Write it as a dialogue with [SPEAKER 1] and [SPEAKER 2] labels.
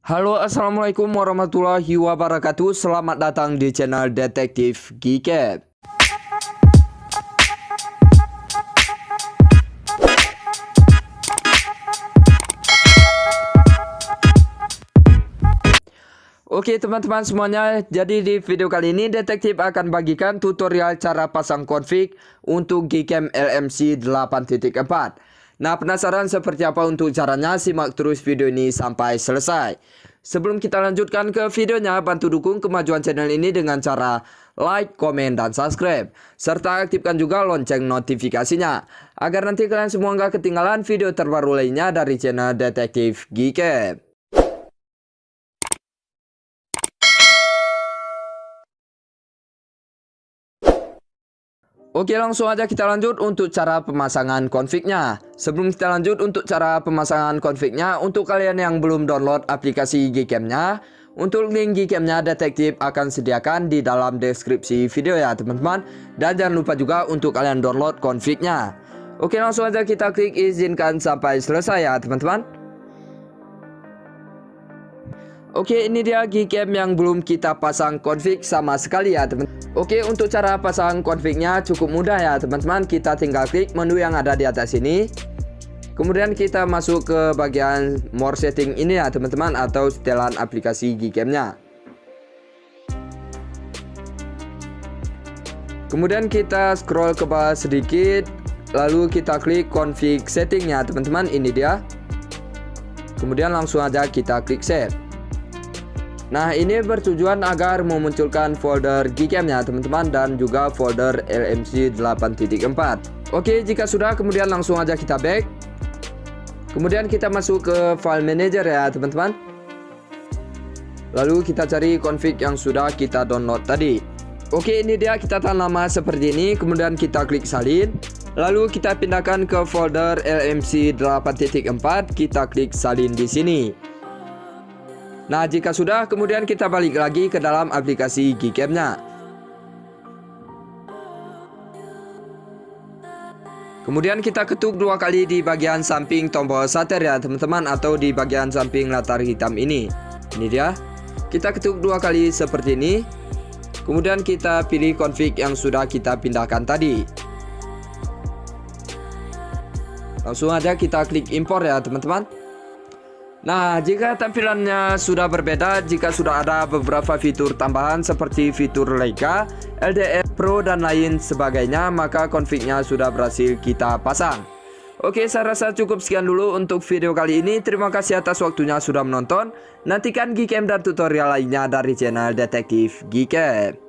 [SPEAKER 1] Halo, assalamualaikum warahmatullahi wabarakatuh. Selamat datang di channel Detektif Giket. Oke teman-teman semuanya, jadi di video kali ini detektif akan bagikan tutorial cara pasang config untuk Gcam LMC 8.4. Nah, penasaran seperti apa untuk caranya? Simak terus video ini sampai selesai. Sebelum kita lanjutkan ke videonya, bantu dukung kemajuan channel ini dengan cara like, komen, dan subscribe. Serta aktifkan juga lonceng notifikasinya, agar nanti kalian semua nggak ketinggalan video terbaru lainnya dari channel Detektif Giket. Oke, langsung aja kita lanjut untuk cara pemasangan config-nya. Sebelum kita lanjut untuk cara pemasangan config-nya, untuk kalian yang belum download aplikasi Gcam-nya, untuk link Gcam-nya detektif akan sediakan di dalam deskripsi video ya teman-teman. Dan jangan lupa juga untuk kalian download config-nya. Oke, langsung aja kita klik izinkan sampai selesai ya teman-teman. Oke, ini dia Gcam yang belum kita pasang config sama sekali ya teman-teman. Oke, untuk cara pasang config-nya cukup mudah ya teman-teman. Kita tinggal klik menu yang ada di atas ini. Kemudian kita masuk ke bagian more setting ini ya teman-teman, atau setelan aplikasi Gcam-nya. Kemudian kita scroll ke bawah sedikit, lalu kita klik config setting ya teman-teman. Ini dia. Kemudian langsung aja kita klik save. Nah, ini bertujuan agar memunculkan folder Gcam ya teman-teman, dan juga folder LMC 8.4. Oke, jika sudah, kemudian langsung aja kita back. Kemudian kita masuk ke file manager ya teman-teman. Lalu kita cari config yang sudah kita download tadi. Oke, ini dia, kita tahan nama seperti ini. Kemudian kita klik salin. Lalu kita pindahkan ke folder LMC 8.4. Kita klik salin di sini. Nah, jika sudah, kemudian kita balik lagi ke dalam aplikasi Gcam-nya. Kemudian kita ketuk dua kali di bagian samping tombol shutter ya teman-teman, atau di bagian samping latar hitam ini. Ini dia. Kita ketuk dua kali seperti ini. Kemudian kita pilih config yang sudah kita pindahkan tadi. Langsung aja kita klik import ya teman-teman. Nah, jika tampilannya sudah berbeda, jika sudah ada beberapa fitur tambahan seperti fitur Leica, LDR Pro, dan lain sebagainya, maka config-nya sudah berhasil kita pasang. Oke, saya rasa cukup sekian dulu untuk video kali ini. Terima kasih atas waktunya sudah menonton. Nantikan Gcam dan tutorial lainnya dari channel Detektif Giket.